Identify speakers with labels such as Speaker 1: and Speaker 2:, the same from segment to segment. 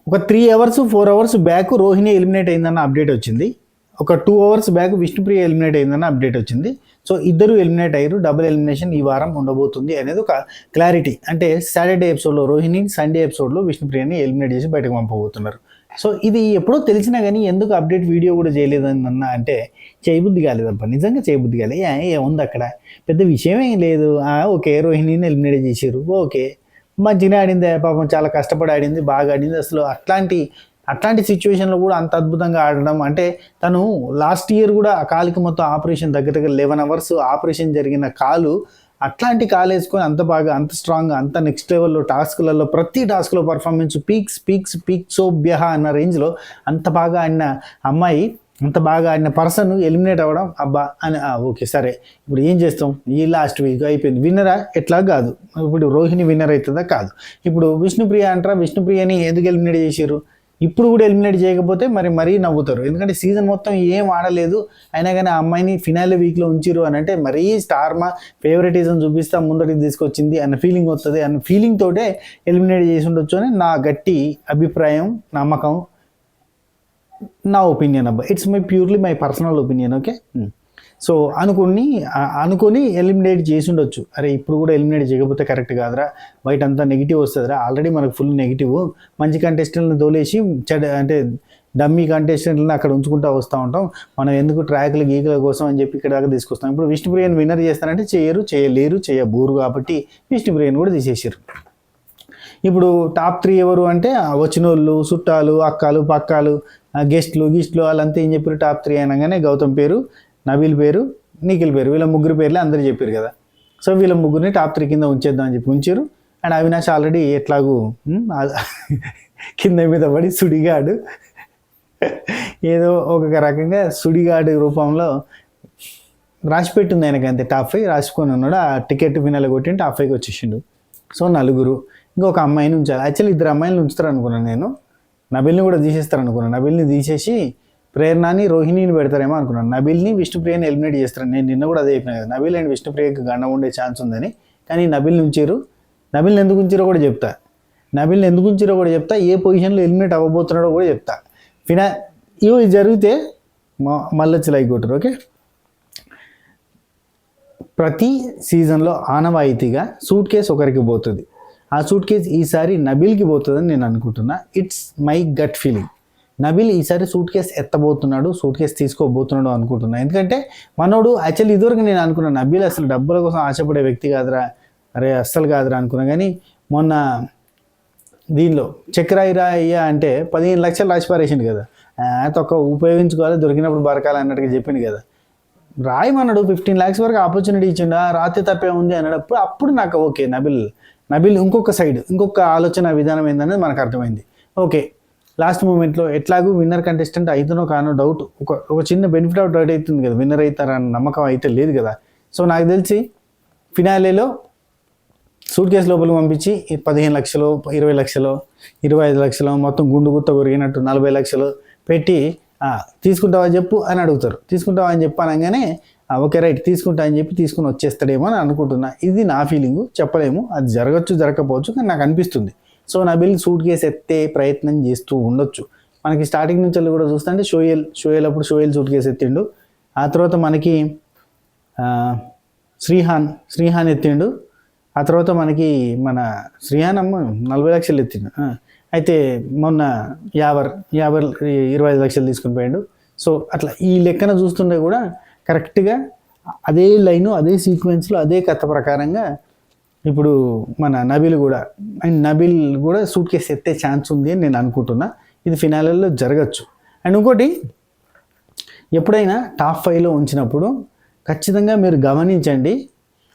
Speaker 1: ఒక 3 hours 4 hours back Rohini eliminate అయిందన్న update వచ్చింది. ఒక 2 అవర్స్ బ్యాక్ విష్ణుప్రియ ఎలిమినేట్ అయిందన్న అప్డేట్ వచ్చింది. సో ఇద్దరు ఎలిమినేట్ అయ్యారు. డబుల్ ఎలిమినేషన్ ఈ వారం ఉండబోతుంది అనేది ఒక క్లారిటీ. అంటే సాటర్డే ఎపిసోడ్లో రోహిణి, సండే ఎపిసోడ్లో విష్ణుప్రియని ఎలిమినేట్ చేసి బయటకు పంపబోతున్నారు. సో ఇది ఎప్పుడో తెలిసినా కానీ ఎందుకు అప్డేట్ వీడియో కూడా చేయలేదన్న అంటే చేయబుద్ధి కాలేదబ్బా, నిజంగా చేయబుద్ధి కాలేదు. ఏముంది అక్కడ, పెద్ద విషయం ఏం లేదు. ఓకే రోహిణిని ఎలిమినేట్ చేసారు, ఓకే మంచిగా ఆడింది, పాపం చాలా కష్టపడి ఆడింది, బాగా ఆడింది. అసలు అట్లాంటి సిచ్యువేషన్లో కూడా అంత అద్భుతంగా ఆడడం అంటే తను లాస్ట్ ఇయర్ కూడా ఆ కాలుకి మొత్తం ఆపరేషన్ దగ్గర 11 అవర్స్ ఆపరేషన్ జరిగిన కాలు, అట్లాంటి కాలు వేసుకొని అంత బాగా, అంత స్ట్రాంగ్, అంత నెక్స్ట్ లెవెల్లో టాస్క్లలో ప్రతి టాస్క్లో పర్ఫార్మెన్స్ పీక్సోభ్య అన్న రేంజ్లో అంత బాగా ఆడిన అమ్మాయి, అంత బాగా ఆడిన పర్సన్ ఎలిమినేట్ అవ్వడం అబ్బా అని ఓకే సరే ఇప్పుడు ఏం చేస్తాం, ఈ లాస్ట్ వీక్ అయిపోయింది. విన్నరా ఎట్లా కాదు, ఇప్పుడు రోహిణి విన్నర్ అవుతుందా కాదు. ఇప్పుడు విష్ణుప్రియ అంటారా, విష్ణుప్రియని ఎందుకు ఎలిమినేట్ చేశారు, ఇప్పుడు కూడా ఎలిమినేట్ చేయకపోతే మరీ నవ్వుతారు. ఎందుకంటే సీజన్ మొత్తం ఏం ఆడలేదు అయినా కానీ ఆ అమ్మాయిని ఫినాలే వీక్లో ఉంచిరు అని అంటే మరీ స్టార్ మా ఫేవరెటిజం చూపిస్తా ముందటికి తీసుకొచ్చింది అన్న ఫీలింగ్ వస్తుంది. అన్న ఫీలింగ్ తోటే ఎలిమినేట్ చేసి ఉండొచ్చు అని నా గట్టి అభిప్రాయం, నమ్మకం, నా ఒపీనియన్ అబ్బా. It's purely my personal opinion. Okay, so అనుకొని ఎలిమినేట్ చేసి ఉండొచ్చు. అరే ఇప్పుడు కూడా ఎలిమినేట్ చేయకపోతే కరెక్ట్ కాదురా, బయట అంతా నెగిటివ్ వస్తుందిరా, ఆల్రెడీ మనకు ఫుల్ నెగిటివ్, మంచి కంటెస్టెంట్ని తోలేసి అంటే డమ్మీ కంటెస్టెంట్లను అక్కడ ఉంచుకుంటూ వస్తూ ఉంటాం, మనం ఎందుకు ట్రాక్లు గీకల కోసం అని చెప్పి ఇక్కడ దాకా తీసుకొస్తాం. ఇప్పుడు విష్ణుప్రియని విన్నర్ చేస్తానంటే చేయలేరు, చేయబోరు కాబట్టి విష్ణుప్రియని కూడా తీసేసారు. ఇప్పుడు టాప్ 3 ఎవరు అంటే వచ్చిన వాళ్ళు, చుట్టాలు, అక్కలు, పక్కాలు, గెస్ట్లు వాళ్ళంతా ఏం చెప్పారు, టాప్ 3 అనగానే గౌతమ్ పేరు, నబీల్ పేరు, నిఖిల్ పేరు, వీళ్ళ ముగ్గురు పేర్లే అందరూ చెప్పారు కదా. సో వీళ్ళ ముగ్గురిని టాప్ 3 కింద ఉంచేద్దాం అని చెప్పి ఉంచారు. అండ్ అవినాష్ ఆల్రెడీ ఎట్లాగూ కింద మీద పడి సుడిగాడు, ఏదో ఒక రకంగా సుడిగాడు రూపంలో రాసిపెట్టింది ఆయనకి, అంతే టాప్ 5 రాసుకొని ఉన్నాడు. ఆ టికెట్ ఫినాల్ కొట్టి టాప్ 5కి వచ్చేసిండు. సో నలుగురు, ఇంకొక అమ్మాయిని ఉంచాలి. యాక్చువల్లీ 2 అమ్మాయిలను ఉంచుతారు అనుకున్నాను నేను, నబిల్ని కూడా తీసేస్తారు అనుకున్నాను. నబిల్ని తీసేసి ప్రేరణని, రోహిణిని పెడతారేమో అనుకున్నాను. నబిల్ని, విష్ణుప్రియని ఎలిమినేట్ చేస్తారు. నేను నిన్న కూడా అదే చెప్పిన కదా, నబిల్ అండ్ విష్ణుప్రియకి గండం ఉండే ఛాన్స్ ఉందని. కానీ నబిల్ని ఉంచారు. నబిల్ని ఎందుకు ఉంచారో కూడా చెప్తా, ఏ పొజిషన్లో ఎలిమినేట్ అవ్వబోతున్నాడో కూడా చెప్తా. ఇవి జరిగితే మళ్ళొచ్చి లైక్ కొట్టరు. ఓకే, ప్రతి సీజన్లో ఆనవాయితీగా సూట్ కేసు ఒకరికి పోతుంది. ఆ సూట్ కేసు ఈసారి నబిల్కి పోతుందని నేను అనుకుంటున్నా. It's my gut feeling. Nabil ఈసారి సూట్ కేసు ఎత్తబోతున్నాడు, సూట్ కేసు తీసుకోబోతున్నాడు అనుకుంటున్నా. ఎందుకంటే మనోడు యాక్చువల్లీ ఇదివరకు నేను అనుకున్నాను నబిల్ అసలు డబ్బుల కోసం ఆశపడే వ్యక్తి కాదురా, అరే అస్సలు కాదురా అనుకున్నా. కానీ మొన్న దీనిలో చక్రాయిరా అయ్యా అంటే 15 లక్షలు రాసి పారేసిండు కదా, తొక్క ఉపయోగించుకోవాలి, దొరికినప్పుడు బరకాలి అన్నట్టుగా చెప్పింది కదా. రాయమన్నాడు, 15 lakhs వరకు ఆపర్చునిటీ ఇచ్చిండు, రాతే తప్పే ఉంది అన్నప్పుడు అప్పుడు నాకు ఓకే నబిల్ ఇంకొక ఆలోచన విధానం ఏందనేది మనకు అర్థమైంది. ఓకే, లాస్ట్ మూమెంట్లో ఎట్లాగూ విన్నర్ కంటెస్టెంట్ అవుతున్నో కానో డౌట్, ఒక చిన్న బెనిఫిట్ ఆఫ్ డౌట్ అవుతుంది కదా, విన్నర్ అవుతారన్న నమ్మకం అయితే లేదు కదా. సో నాకు తెలిసి ఫినాలేలో సూట్ కేసు లోపలికి పంపించి 15 లక్షలు, 20 లక్షలు, 25 లక్షలు మొత్తం గుండు గుత్త కొరిగినట్టు 40 లక్షలు పెట్టి తీసుకుంటావా చెప్పు అని అడుగుతారు. తీసుకుంటావా అని చెప్పానగానే ఓకే రైట్ తీసుకుంటా అని చెప్పి తీసుకుని వచ్చేస్తాడేమో అని అనుకుంటున్నా. ఇది నా ఫీలింగు, చెప్పలేము, అది జరగచ్చు జరగకపోవచ్చు, కానీ నాకు అనిపిస్తుంది. సో నబిల్ సూట్ కేసు ఎత్తే ప్రయత్నం చేస్తూ ఉండొచ్చు. మనకి స్టార్టింగ్ నుంచి కూడా చూస్తుంటే షోయల్ అప్పుడు సూట్ కేసు ఎత్తిండు. ఆ తర్వాత మనకి శ్రీహాన్ ఎత్తిండు. ఆ తర్వాత మనకి మన శ్రీహాన్ 40 లక్షలు ఎత్తిండు. అయితే మొన్న యావర్ 25 లక్షలు తీసుకుని పోయాడు. సో అట్లా ఈ లెక్కన చూస్తుంటే కూడా కరెక్ట్గా అదే లైను, అదే సీక్వెన్స్లో, అదే కథ ప్రకారంగా ఇప్పుడు మన నబిల్ కూడా సూట్ కేసు ఎత్తే ఛాన్స్ ఉంది అని నేను అనుకుంటున్నా. ఇది ఫినాలలో జరగచ్చు. అండ్ ఇంకోటి, ఎప్పుడైనా టాప్ 5లో ఉంచినప్పుడు ఖచ్చితంగా మీరు గమనించండి,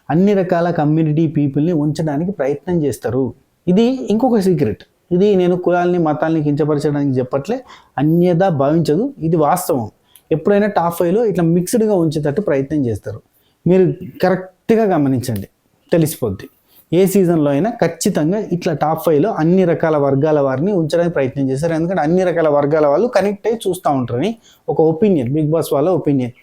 Speaker 1: అన్ని రకాల కమ్యూనిటీ పీపుల్ని ఉంచడానికి ప్రయత్నం చేస్తారు. ఇది ఇంకొక సీక్రెట్. ఇది నేను కులాల్ని, మతాల్ని కించపరచడానికి చెప్పట్లే, అన్యదా భావించదు, ఇది వాస్తవం. ఎప్పుడైనా టాప్ 5లో ఇట్లా మిక్స్డ్గా ఉంచేటట్టు ప్రయత్నం చేస్తారు. మీరు కరెక్ట్గా గమనించండి, తెలిసిపోద్ది. ఏ సీజన్లో అయినా ఖచ్చితంగా ఇట్లా టాప్ 5లో అన్ని రకాల వర్గాల వారిని ఉంచడానికి ప్రయత్నం చేస్తారు. ఎందుకంటే అన్ని రకాల వర్గాల వాళ్ళు కనెక్ట్ అయ్యి చూస్తూ ఉంటారని ఒక ఒపీనియన్, బిగ్ బాస్ వాళ్ళ ఒపీనియన్.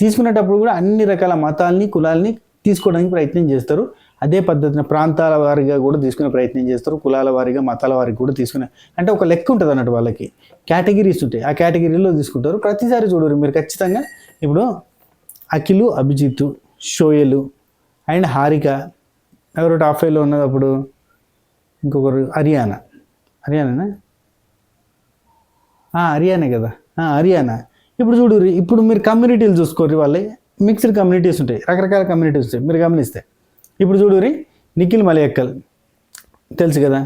Speaker 1: తీసుకునేటప్పుడు కూడా అన్ని రకాల మతాల్ని, కులాల్ని తీసుకోవడానికి ప్రయత్నం చేస్తారు. అదే పద్ధతిని ప్రాంతాల వారీగా కూడా తీసుకునే ప్రయత్నం చేస్తారు, కులాల వారీగా మతాల వారికి కూడా తీసుకునే, అంటే ఒక లెక్క ఉంటుంది అన్నట్టు, వాళ్ళకి కేటగిరీస్ ఉంటాయి, ఆ కేటగిరీలో తీసుకుంటారు. ప్రతిసారి చూడరు మీరు ఖచ్చితంగా. ఇప్పుడు అఖిలు, అభిజిత్, షోయలు అండ్ హారిక, ఎవరు టాప్ 5లో ఉన్నది అప్పుడు, ఇంకొకరు హర్యానా, హర్యానా కదా, హర్యానా. ఇప్పుడు చూడు, ఇప్పుడు మీరు కమ్యూనిటీలు చూసుకోరు, వాళ్ళే మిక్స్డ్ కమ్యూనిటీస్ ఉంటాయి, రకరకాల కమ్యూనిటీస్ ఉంటాయి మీరు గమనిస్తే. ఇప్పుడు చూడురి, నిఖిల్ మలయక్కల్ తెలుసు కదా,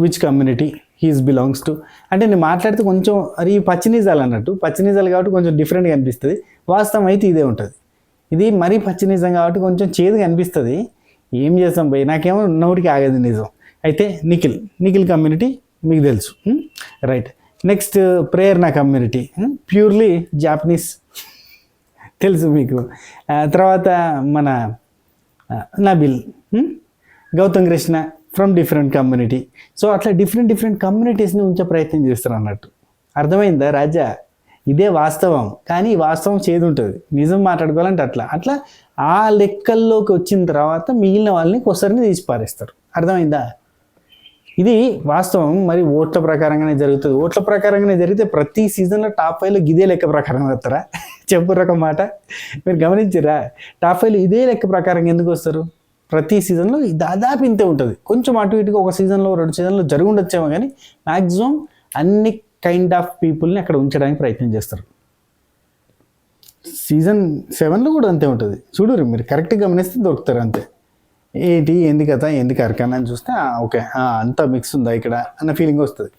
Speaker 1: which community he's belongs to. అంటే నేను మాట్లాడితే కొంచెం అది పచ్చినిజాలు అన్నట్టు, పచ్చినిజాలు కాబట్టి కొంచెం డిఫరెంట్గా అనిపిస్తుంది, వాస్తవం అయితే ఇదే ఉంటుంది. ఇది మరీ పచ్చినిజం కాబట్టి కొంచెం చేదుగా అనిపిస్తుంది. ఏం చేస్తాం భయ్, నాకేమో నోటికి ఆగదు నిజం. అయితే నిఖిల్ కమ్యూనిటీ మీకు తెలుసు, right. Next Prerana community, purely Japanese తెలుసు మీకు. తర్వాత మన Nabil, Gautam Krishna from different community. So అట్లా డిఫరెంట్ కమ్యూనిటీస్ని ఉంచే ప్రయత్నం చేస్తారు అన్నట్టు. అర్థమైందా రాజా? ఇదే వాస్తవం, కానీ వాస్తవం చేదు ఉంటుంది, నిజం మాట్లాడుకోవాలంటే అట్లా ఆ లెక్కల్లోకి వచ్చిన తర్వాత మిగిలిన వాళ్ళని కొసరిని తీసి పారేస్తారు. అర్థమైందా? ఇది వాస్తవం. మరి ఓట్ల ప్రకారంగానే జరుగుతుంది. ఓట్ల ప్రకారంగానే జరిగితే ప్రతి సీజన్లో టాప్ 5లో ఇదే లెక్క ప్రకారం వస్తారా? చెప్పు రకం మాట మీరు గమనించరా? టాప్ 5లో ఇదే లెక్క ప్రకారం ఎందుకు వస్తారు? ప్రతి సీజన్లో దాదాపు ఇంతే ఉంటుంది. కొంచెం అటు ఇటుగా ఒక సీజన్లో 2 సీజన్లో జరిగి ఉండొచ్చేమో, కానీ మ్యాక్సిమం అన్ని కైండ్ ఆఫ్ పీపుల్ని అక్కడ ఉంచడానికి ప్రయత్నం చేస్తారు. సీజన్ 7లో కూడా అంతే ఉంటుంది. చూడరు మీరు, కరెక్ట్గా గమనిస్తే దొరుకుతారు అంతే. ఏంటి ఎందుకు కదా ఎందుకు అరకన్నా అని చూస్తే ఓకే అంతా మిక్స్ ఉందా ఇక్కడ అన్న ఫీలింగ్ వస్తుంది.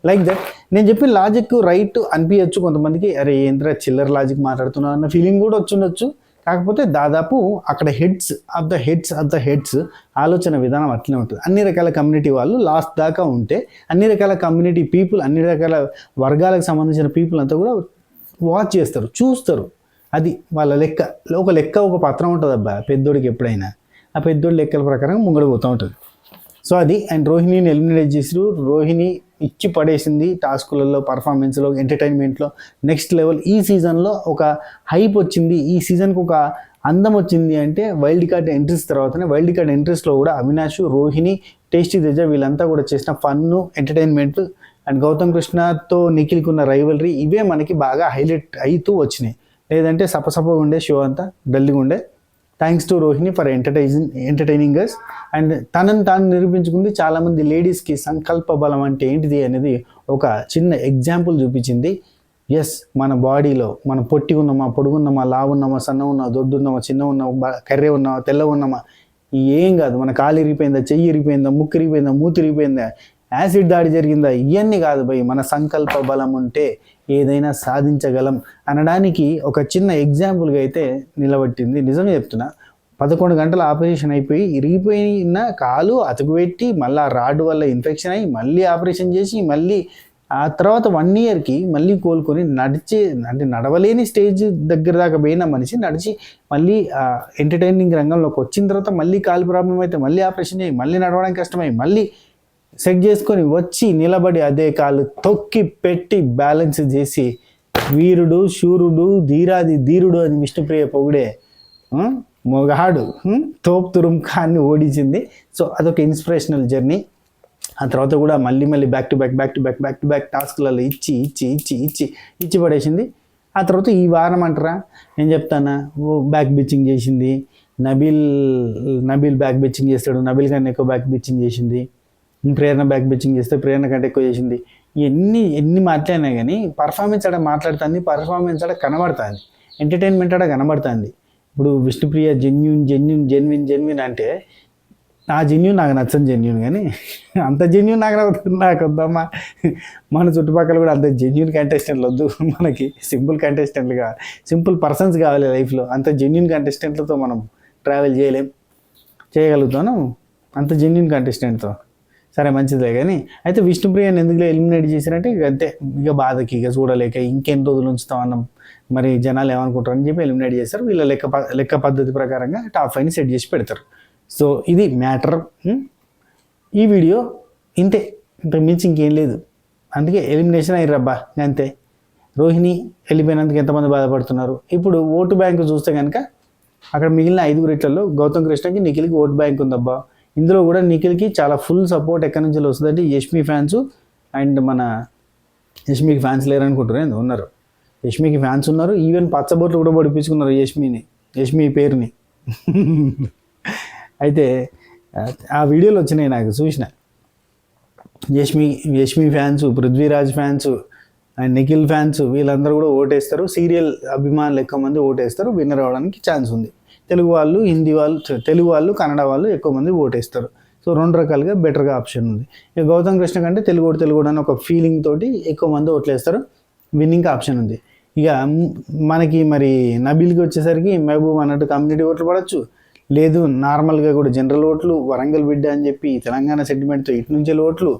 Speaker 1: లైక్ దట్ నేను చెప్పిన లాజిక్ రైట్ అనిపించచ్చు కొంతమందికి, అరే ఏంద్రా చిల్లర లాజిక్ మాట్లాడుతున్నా అన్న ఫీలింగ్ కూడా వచ్చుండొచ్చు. కాకపోతే దాదాపు అక్కడ హెడ్స్ ఆఫ్ ద హెడ్స్ ఆలోచన విధానం అట్లనే ఉంటుంది. అన్ని రకాల కమ్యూనిటీ వాళ్ళు లాస్ట్ దాకా ఉంటే, అన్ని రకాల కమ్యూనిటీ పీపుల్, అన్ని రకాల వర్గాలకు సంబంధించిన పీపుల్ అంతా కూడా వాచ్ చేస్తారు, చూస్తారు. అది వాళ్ళ లెక్క, ఒక పత్రం ఉంటుంది అబ్బా పెద్దోడికి ఎప్పుడైనా, ఆ పెద్దోడి లెక్కల ప్రకారం ముంగడు పోతూ ఉంటుంది. సో అది. అండ్ రోహిణిని ఎలిమినేట్ చేసారు. రోహిణి ఇచ్చి పడేసింది టాస్కులలో, పర్ఫార్మెన్స్లో, ఎంటర్టైన్మెంట్లో నెక్స్ట్ లెవెల్. ఈ సీజన్లో ఒక హైప్ వచ్చింది, ఈ సీజన్కి ఒక అందం వచ్చింది అంటే వైల్డ్ కార్డ్ ఎంట్రీస్ తర్వాతనే. వైల్డ్ కార్డ్ ఎంట్రీస్లో కూడా అవినాష్, రోహిణి, టేస్టీ తేజ వీళ్ళంతా కూడా చేసిన ఫన్ను, ఎంటర్టైన్మెంట్ అండ్ గౌతమ్ కృష్ణతో నిఖిల్కి ఉన్న రైవలరీ, ఇవే మనకి బాగా హైలైట్ అవుతూ వచ్చినాయి. లేదంటే సపసపగా ఉండే షో అంతా డల్గా ఉండే. Thanks to Rohini for entertaining us. And తనని తాను నిరూపించుకుంది. చాలామంది లేడీస్కి సంకల్ప బలం అంటే ఏంటిది అనేది ఒక చిన్న ఎగ్జాంపుల్ చూపించింది. ఎస్, మన బాడీలో మనం పొట్టి ఉన్నామా, పొడుగున్నామా, లావున్నామా, సన్న ఉన్నామా, దొడ్డు ఉన్నామా, చిన్న ఉన్నామా, కర్రే ఉన్నామా, తెల్ల ఉన్నామా, ఏం కాదు. మన కాలు ఇరిగిపోయిందా, చెయ్యి ఇరిగిపోయిందా, ముక్కు ఇరిగిపోయిందా, మూతి ఇరిగిపోయిందా, యాసిడ్ దాడి జరిగిందా, ఇవన్నీ కాదు భయ్. మన సంకల్ప బలం ఉంటే ఏదైనా సాధించగలం అనడానికి ఒక చిన్న ఎగ్జాంపుల్గా అయితే నిలబట్టింది. నిజమే చెప్తున్నా. 11 గంటల ఆపరేషన్ అయిపోయి ఇరిగిపోయిన కాలు అతుకుపెట్టి మళ్ళీ రాడ్ వల్ల ఇన్ఫెక్షన్ అయ్యి మళ్ళీ ఆపరేషన్ చేసి మళ్ళీ ఆ తర్వాత 1 ఇయర్కి మళ్ళీ కోలుకొని నడవలేని స్టేజ్ దగ్గర దాకా పోయిన మనిషి నడిచి మళ్ళీ ఎంటర్టైనింగ్ రంగంలోకి వచ్చిన తర్వాత మళ్ళీ కాలు ప్రాబ్లం అయితే మళ్ళీ ఆపరేషన్ చేయి, మళ్ళీ నడవడానికి కష్టమై మళ్ళీ సెట్ చేసుకొని వచ్చి నిలబడి అదే కాలు తొక్కి పెట్టి బ్యాలెన్స్ చేసి వీరుడు, శూరుడు, ధీరుడు అని విష్ణుప్రియ పొగిడే మొగాడు తోప్ తురుంఖాన్ని ఓడించింది. సో అదొక ఇన్స్పిరేషనల్ జర్నీ. ఆ తర్వాత కూడా మళ్ళీ బ్యాక్ టు బ్యాక్ టాస్క్లలో ఇచ్చి పడేసింది. ఆ తర్వాత ఈ వారం అంటారా, నేను చెప్తానా, బ్యాక్ బిచ్చింగ్ చేసింది. నబీల్ బ్యాక్ బిచ్చింగ్ చేస్తాడు, నబీల్ కన్నా ఎక్కువ బ్యాక్ బిచ్చింగ్ చేసింది. ప్రేరణ బ్యాక్ బిచ్చింగ్ చేస్తే ప్రేరణ కంటే ఎక్కువ చేసింది. ఎన్ని మాట్లాడినా కానీ పర్ఫార్మెన్స్ ఆడ మాట్లాడుతుంది, పర్ఫార్మెన్స్ ఆడ కనబడుతుంది, ఎంటర్టైన్మెంట్ ఆడ కనబడుతుంది. ఇప్పుడు విష్ణుప్రియ జెన్యున్ అంటే ఆ జెన్యున్ నాకు నచ్చని జెన్యున్, కానీ అంత జెన్యున్ నాకు వద్దమ్మా. మన చుట్టుపక్కల కూడా అంత జెన్యున్ కంటెస్టెంట్లు వద్దు మనకి. సింపుల్ కంటెస్టెంట్లు కావాలి, సింపుల్ పర్సన్స్ కావాలి లైఫ్లో. అంత జెన్యున్ కంటెస్టెంట్లతో మనం ట్రావెల్ చేయగలుగుతాను అంత జెన్యున్ కంటెస్టెంట్తో. సరే మంచిదే. కానీ అయితే విష్ణుప్రియని ఎందుకు ఎలిమినేట్ చేశారంటే అంతే, ఇక బాధకి ఇక చూడలేక ఇంకెన్ని రోజులు ఉంచుతాం అన్నాం, మరి జనాలు ఏమనుకుంటారు అని చెప్పి ఎలిమినేట్ చేస్తారు. వీళ్ళ లెక్క పద్ధతి ప్రకారంగా టాప్ 5ని సెట్ చేసి పెడతారు. సో ఇది మ్యాటర్. ఈ వీడియో ఇంతే, ఇంత మించి ఇంకేం లేదు. అందుకే ఎలిమినేషన్ అయ్యారబ్బా అంతే. రోహిణి వెళ్ళిపోయినందుకు ఎంతమంది బాధపడుతున్నారు. ఇప్పుడు ఓటు బ్యాంకు చూస్తే కనుక అక్కడ మిగిలిన 5 ఇట్లలో గౌతమ్ కృష్ణకి, నిఖిల్కి ఓట్ బ్యాంక్ ఉందబ్బా. ఇందులో కూడా నిఖిల్కి చాలా ఫుల్ సపోర్ట్ ఎక్కడి నుంచి వస్తుందంటే యష్మి ఫ్యాన్స్ అండ్ మన యష్మికి ఫ్యాన్స్ లేరు అనుకుంటారు, ఉన్నారు. యష్మికి ఫ్యాన్స్ ఉన్నారు, ఈవెన్ పచ్చబొట్లు కూడా పడిపించుకున్నారు యష్మి పేరుని. అయితే ఆ వీడియోలు వచ్చినాయి నాకు చూసిన. Yashmi fans, Prithviraj fans and Nikhil fans వీళ్ళందరూ కూడా ఓటేస్తారు. సీరియల్ అభిమానులు ఎక్కువ మంది ఓటేస్తారు, విన్నర్ అవ్వడానికి ఛాన్స్ ఉంది. తెలుగు వాళ్ళు, హిందీ వాళ్ళు, తెలుగు వాళ్ళు, కన్నడ వాళ్ళు ఎక్కువ మంది ఓటేస్తారు. సో 2 రకాలుగా బెటర్గా ఆప్షన్ ఉంది. ఇక గౌతమ్ కృష్ణ కంటే తెలుగు అని ఒక ఫీలింగ్ తోటి ఎక్కువ మంది ఓట్లేస్తారు, విన్నింగ్ ఆప్షన్ ఉంది. ఇక మనకి మరి నబీల్కి వచ్చేసరికి మహబూబ్ అన్నట్టు కమ్యూనిటీ ఓట్లు పడవచ్చు, లేదు నార్మల్గా కూడా జనరల్ ఓట్లు, వరంగల్ బిడ్డ అని చెప్పి తెలంగాణ సెంటిమెంట్తో ఇటు నుంచి ఓట్లు,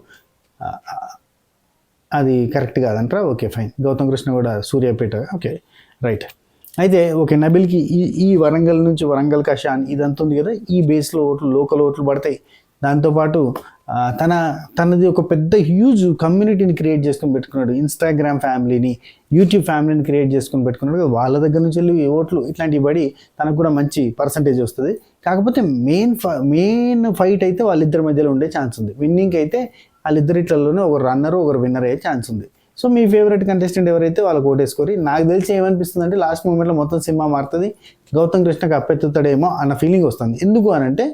Speaker 1: అది కరెక్ట్ కాదంటారా? Okay fine. గౌతమ్ కృష్ణ కూడా సూర్యాపేట, ఓకే రైట్. అయితే ఓకే నబిల్కి ఈ వరంగల్ నుంచి వరంగల్ కషాన్ ఇదంతా ఉంది కదా, ఈ బేస్లో ఓట్లు, లోకల్ ఓట్లు పడతాయి. దాంతోపాటు తనది ఒక పెద్ద హ్యూజ్ కమ్యూనిటీని క్రియేట్ చేసుకొని పెట్టుకున్నాడు, ఇన్స్టాగ్రామ్ ఫ్యామిలీని, యూట్యూబ్ ఫ్యామిలీని క్రియేట్ చేసుకొని పెట్టుకున్నాడు. వాళ్ళ దగ్గర నుంచి వెళ్ళి ఓట్లు ఇట్లాంటివి పడి తనకు కూడా మంచి పర్సంటేజ్ వస్తుంది. కాకపోతే మెయిన్ ఫైట్ అయితే వాళ్ళిద్దరి మధ్యలో ఉండే ఛాన్స్ ఉంది. విన్నింగ్ అయితే వాళ్ళిద్దరిట్లలోనే ఒకరు రన్నరు, ఒకరు విన్నర్ అయ్యే ఛాన్స్ ఉంది. సో మీ ఫేవరెట్ కంటెస్టెంట్ ఎవరైతే వాళ్ళకి ఓటేసుకోరి. నాకు తెలిసి ఏమనిపిస్తుంది అంటే లాస్ట్ మూమెంట్లో మొత్తం సినిమా మారుతుంది, గౌతమ్ కృష్ణకి అప్పెత్తుతాడేమో అన్న ఫీలింగ్ వస్తుంది. ఎందుకు అనంటే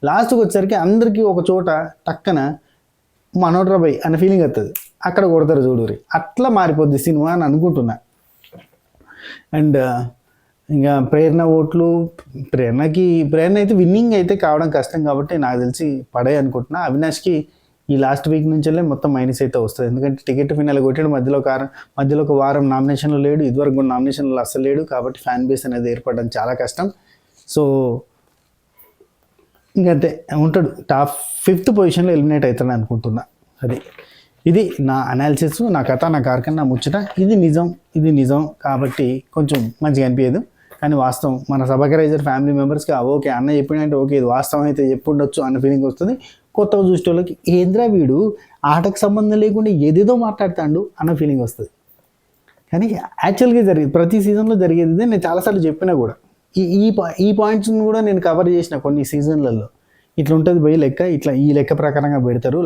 Speaker 1: లాస్ట్కి వచ్చేసరికి అందరికీ ఒక చోట టక్కన మనోడ్రబై అన్న ఫీలింగ్ వస్తుంది, అక్కడ కొడతారు చూడురి, అట్లా మారిపోద్ది సినిమా అని అనుకుంటున్నా. అండ్ ఇంకా ప్రేరణ ఓట్లు, ప్రేరణ అయితే విన్నింగ్ అయితే కావడం కష్టం కాబట్టి నాకు తెలిసి పడే అనుకుంటున్నా. అవినాష్కి ఈ లాస్ట్ వీక్ నుంచి మొత్తం మైనస్ అయితే వస్తుంది, ఎందుకంటే టికెట్ ఫినాల్ కొట్టాడు, మధ్యలో ఒక వారం నామినేషన్లో లేడు, ఇదివరకు కూడా నామినేషన్లో అస్సలు లేడు, కాబట్టి ఫ్యాన్ బేస్ అనేది ఏర్పడడం చాలా కష్టం. సో ఇంకంతే ఉంటాడు, టాప్ 5th పొజిషన్లో ఎలిమినేట్ అవుతాడు అనుకుంటున్నా. ఇది నా అనాలిసిస్, నా కథ, నా కార్ఖాన, నా ముచ్చట. ఇది నిజం కాబట్టి కొంచెం మంచిగా అనిపించదు, కానీ వాస్తవం. మన సబకరైజర్ ఫ్యామిలీ మెంబర్స్కి ఓకే అన్న చెప్పినంటే ఓకే ఇది వాస్తవం అయితే చెప్పుండొచ్చు అన్న ఫీలింగ్ వస్తుంది. కొత్తగా చూసే వాళ్ళకి ఏంద్రా వీడు ఆటకు సంబంధం లేకుండా ఏదేదో మాట్లాడతాడు అన్న ఫీలింగ్ వస్తుంది. కానీ యాక్చువల్గా ప్రతి సీజన్లో జరిగేది నేను చాలాసార్లు చెప్పినా కూడా, ఈ పాయింట్స్ని కూడా నేను కవర్ చేసిన కొన్ని సీజన్లలో. ఇట్లా ఉంటుంది పోయి లెక్క, ఇట్లా ఈ లెక్క ప్రకారంగా పెడతారు.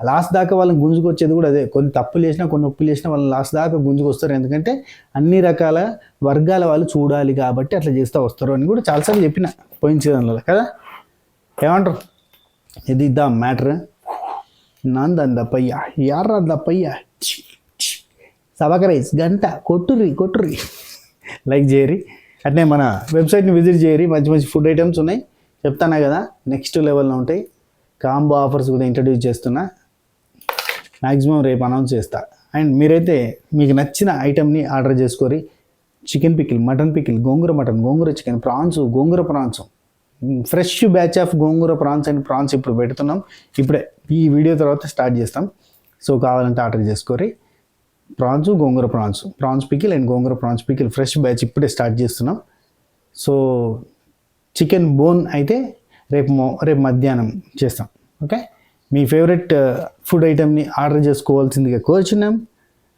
Speaker 1: లాస్ట్ దాకా వాళ్ళని గుంజుకొచ్చేది కూడా అదే, కొన్ని తప్పులు చేసినా కొన్ని ఒప్పులు చేసినా వాళ్ళని లాస్ట్ దాకా గుంజుకొస్తారు, ఎందుకంటే అన్ని రకాల వర్గాల వాళ్ళు చూడాలి కాబట్టి అట్లా చేస్తూ వస్తారు అని కూడా చాలాసార్లు చెప్పిన పోయిన సీజన్లలో కదా. ఏమంటారు? ఇది ద మ్యాటర్. నందప్పయ్యా యార్రద్దప్పయ్యా సబకరైజ్ గంట కొట్టుర్రి లైక్ చేయరి. అట్నే మన వెబ్సైట్ని విజిట్ చేయరి, మంచి మంచి ఫుడ్ ఐటమ్స్ ఉన్నాయి చెప్తానా కదా, నెక్స్ట్ లెవెల్లో ఉంటాయి. కాంబో ఆఫర్స్ కూడా ఇంట్రడ్యూస్ చేస్తున్నా, మ్యాక్సిమం రేపు అనౌన్స్ చేస్తా. అండ్ మీరైతే మీకు నచ్చిన ఐటమ్ని ఆర్డర్ చేసుకోరి. Chicken pickle, mutton pickle, gongura mutton, gongura chicken, prawns, gongura prawns, fresh batch of gongura prawns and prawns ఇప్పుడు పెడుతున్నాం. ఇప్పుడే ఈ వీడియో తర్వాత స్టార్ట్ చేస్తాం. సో కావాలంటే ఆర్డర్ చేసుకోరి. Gongura prawns pickle and gongura prawns pickle fresh batch ఇప్పుడే స్టార్ట్ చేస్తున్నాం. సో చికెన్ బోన్ అయితే రేపు మధ్యాహ్నం చేస్తాం. ఓకే, మీ ఫేవరెట్ ఫుడ్ ఐటమ్ని ఆర్డర్ చేసుకోవాల్సిందిగా కోరుచున్నాం.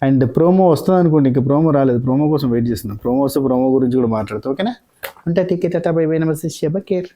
Speaker 1: అండ్ ప్రోమో వస్తుంది అనుకోండి, ఇంకా ప్రోమో రాలేదు, ప్రోమో కోసం వెయిట్ చేస్తున్నాం. ప్రోమో వస్తే ప్రోమో గురించి కూడా మాట్లాడతాం. ఓకేనా? అంటే టికెట్ బై బై, నమస్తే, శుభ కేర్.